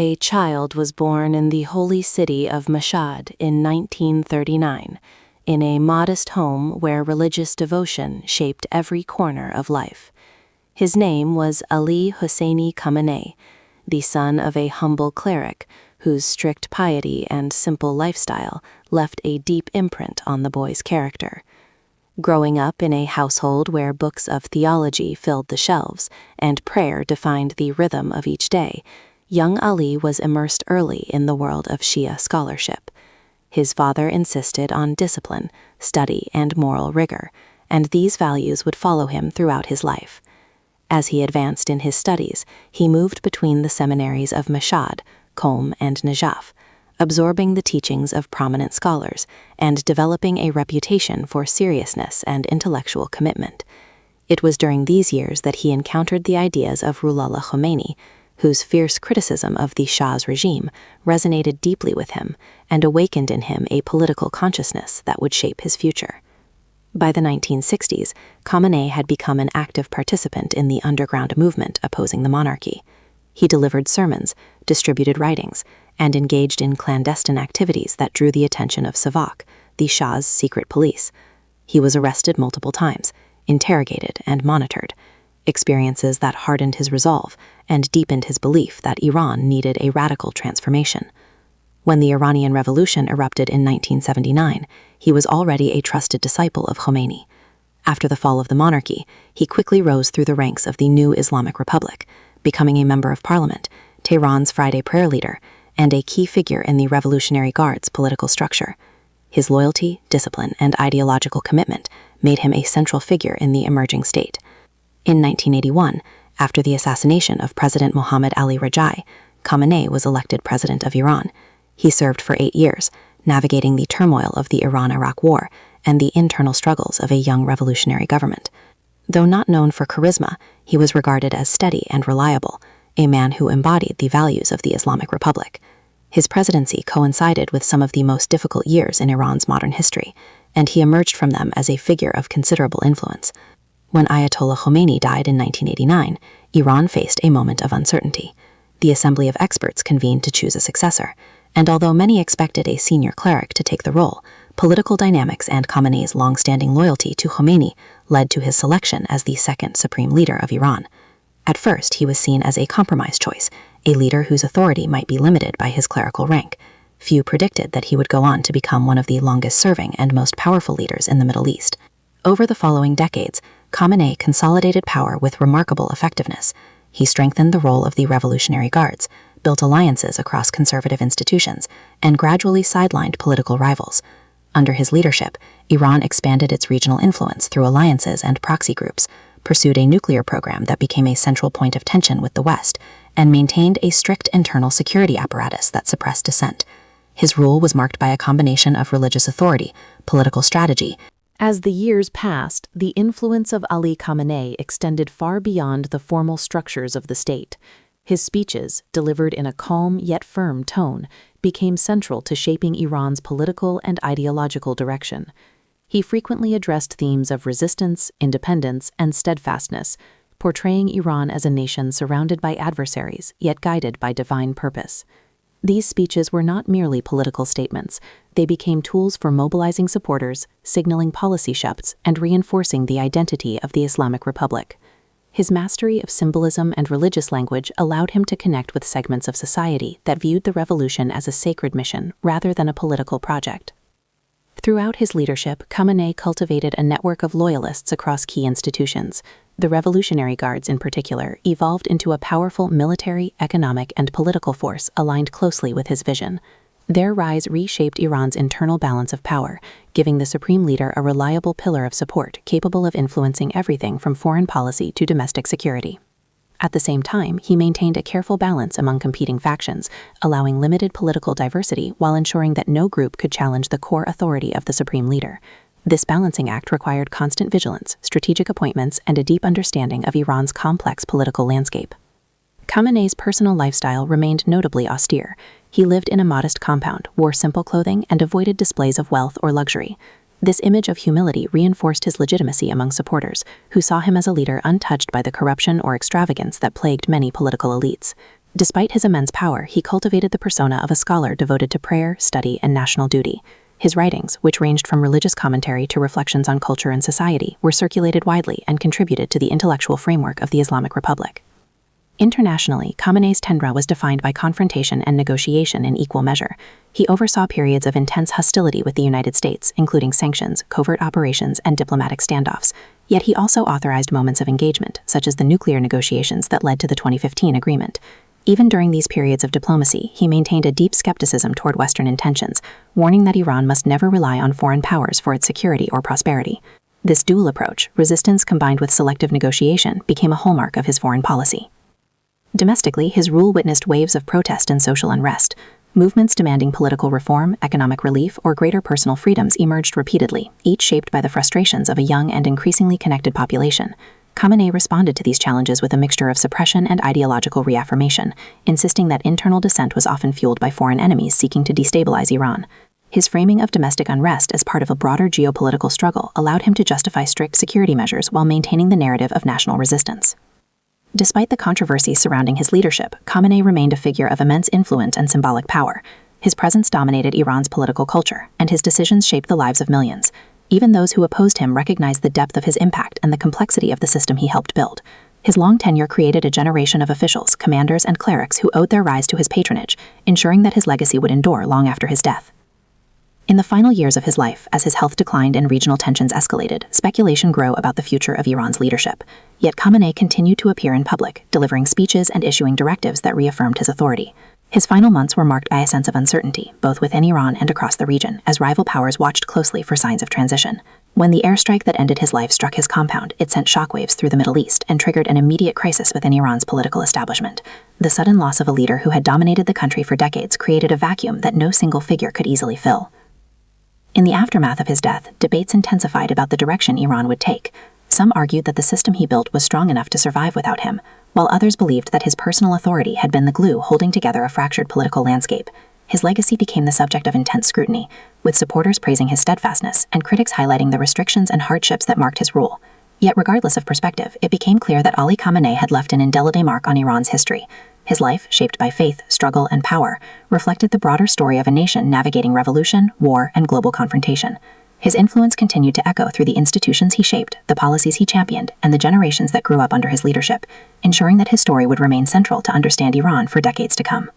A child was born in the holy city of Mashhad in 1939, in a modest home where religious devotion shaped every corner of life. His name was Ali Khamenei, the son of a humble cleric whose strict piety and simple lifestyle left a deep imprint on the boy's character. Growing up in a household where books of theology filled the shelves and prayer defined the rhythm of each day, young Ali was immersed early in the world of Shia scholarship. His father insisted on discipline, study, and moral rigor, and these values would follow him throughout his life. As he advanced in his studies, he moved between the seminaries of Mashhad, Qom, and Najaf, absorbing the teachings of prominent scholars and developing a reputation for seriousness and intellectual commitment. It was during these years that he encountered the ideas of Ayatollah Khamenei, whose fierce criticism of the Shah's regime resonated deeply with him and awakened in him a political consciousness that would shape his future. By the 1960s, Khamenei had become an active participant in the underground movement opposing the monarchy. He delivered sermons, distributed writings, and engaged in clandestine activities that drew the attention of Savak, the Shah's secret police. He was arrested multiple times, interrogated, and monitored, experiences that hardened his resolve and deepened his belief that Iran needed a radical transformation. When the Iranian Revolution erupted in 1979, he was already a trusted disciple of Khomeini. After the fall of the monarchy, he quickly rose through the ranks of the new Islamic Republic, becoming a member of parliament, Tehran's Friday prayer leader, and a key figure in the Revolutionary Guard's political structure. His loyalty, discipline, and ideological commitment made him a central figure in the emerging state. In 1981, after the assassination of President Mohammad Ali Khamenei, Khamenei was elected president of Iran. He served for 8 years, navigating the turmoil of the Iran-Iraq War and the internal struggles of a young revolutionary government. Though not known for charisma, he was regarded as steady and reliable, a man who embodied the values of the Islamic Republic. His presidency coincided with some of the most difficult years in Iran's modern history, and he emerged from them as a figure of considerable influence. When Ayatollah Khamenei died in 1989, Iran faced a moment of uncertainty. The Assembly of Experts convened to choose a successor, and although many expected a senior cleric to take the role, political dynamics and Khamenei's long-standing loyalty to Khomeini led to his selection as the second supreme leader of Iran. At first, he was seen as a compromise choice, a leader whose authority might be limited by his clerical rank. Few predicted that he would go on to become one of the longest-serving and most powerful leaders in the Middle East. Over the following decades, Khamenei consolidated power with remarkable effectiveness. He strengthened the role of the Revolutionary Guards, built alliances across conservative institutions, and gradually sidelined political rivals. Under his leadership, Iran expanded its regional influence through alliances and proxy groups, pursued a nuclear program that became a central point of tension with the West, and maintained a strict internal security apparatus that suppressed dissent. His rule was marked by a combination of religious authority, political strategy. As the years passed, the influence of Ali Khamenei extended far beyond the formal structures of the state. His speeches, delivered in a calm yet firm tone, became central to shaping Iran's political and ideological direction. He frequently addressed themes of resistance, independence, and steadfastness, portraying Iran as a nation surrounded by adversaries, yet guided by divine purpose. These speeches were not merely political statements. They became tools for mobilizing supporters, signaling policy shifts, and reinforcing the identity of the Islamic Republic. His mastery of symbolism and religious language allowed him to connect with segments of society that viewed the revolution as a sacred mission rather than a political project. Throughout his leadership, Khamenei cultivated a network of loyalists across key institutions. The Revolutionary Guards, in particular, evolved into a powerful military, economic, and political force aligned closely with his vision. Their rise reshaped Iran's internal balance of power, giving the supreme leader a reliable pillar of support capable of influencing everything from foreign policy to domestic security. At the same time, he maintained a careful balance among competing factions, allowing limited political diversity while ensuring that no group could challenge the core authority of the supreme leader. This balancing act required constant vigilance, strategic appointments, and a deep understanding of Iran's complex political landscape. Khamenei's personal lifestyle remained notably austere. He lived in a modest compound, wore simple clothing, and avoided displays of wealth or luxury. This image of humility reinforced his legitimacy among supporters, who saw him as a leader untouched by the corruption or extravagance that plagued many political elites. Despite his immense power, he cultivated the persona of a scholar devoted to prayer, study, and national duty. His writings, which ranged from religious commentary to reflections on culture and society, were circulated widely and contributed to the intellectual framework of the Islamic Republic. Internationally, Khamenei's tenure was defined by confrontation and negotiation in equal measure. He oversaw periods of intense hostility with the United States, including sanctions, covert operations, and diplomatic standoffs. Yet he also authorized moments of engagement, such as the nuclear negotiations that led to the 2015 agreement. Even during these periods of diplomacy, he maintained a deep skepticism toward Western intentions, warning that Iran must never rely on foreign powers for its security or prosperity. This dual approach, resistance combined with selective negotiation, became a hallmark of his foreign policy. Domestically, his rule witnessed waves of protest and social unrest. Movements demanding political reform, economic relief, or greater personal freedoms emerged repeatedly, each shaped by the frustrations of a young and increasingly connected population. Khamenei responded to these challenges with a mixture of suppression and ideological reaffirmation, insisting that internal dissent was often fueled by foreign enemies seeking to destabilize Iran. His framing of domestic unrest as part of a broader geopolitical struggle allowed him to justify strict security measures while maintaining the narrative of national resistance. Despite the controversy surrounding his leadership, Khamenei remained a figure of immense influence and symbolic power. His presence dominated Iran's political culture, and his decisions shaped the lives of millions. Even those who opposed him recognized the depth of his impact and the complexity of the system he helped build. His long tenure created a generation of officials, commanders, and clerics who owed their rise to his patronage, ensuring that his legacy would endure long after his death. In the final years of his life, as his health declined and regional tensions escalated, speculation grew about the future of Iran's leadership. Yet Khamenei continued to appear in public, delivering speeches and issuing directives that reaffirmed his authority. His final months were marked by a sense of uncertainty, both within Iran and across the region, as rival powers watched closely for signs of transition. When the airstrike that ended his life struck his compound, it sent shockwaves through the Middle East and triggered an immediate crisis within Iran's political establishment. The sudden loss of a leader who had dominated the country for decades created a vacuum that no single figure could easily fill. In the aftermath of his death, debates intensified about the direction Iran would take. Some argued that the system he built was strong enough to survive without him, while others believed that his personal authority had been the glue holding together a fractured political landscape. His legacy became the subject of intense scrutiny, with supporters praising his steadfastness and critics highlighting the restrictions and hardships that marked his rule. Yet regardless of perspective, it became clear that Ali Khamenei had left an indelible mark on Iran's history. His life, shaped by faith, struggle, and power, reflected the broader story of a nation navigating revolution, war, and global confrontation. His influence continued to echo through the institutions he shaped, the policies he championed, and the generations that grew up under his leadership, ensuring that his story would remain central to understand Iran for decades to come.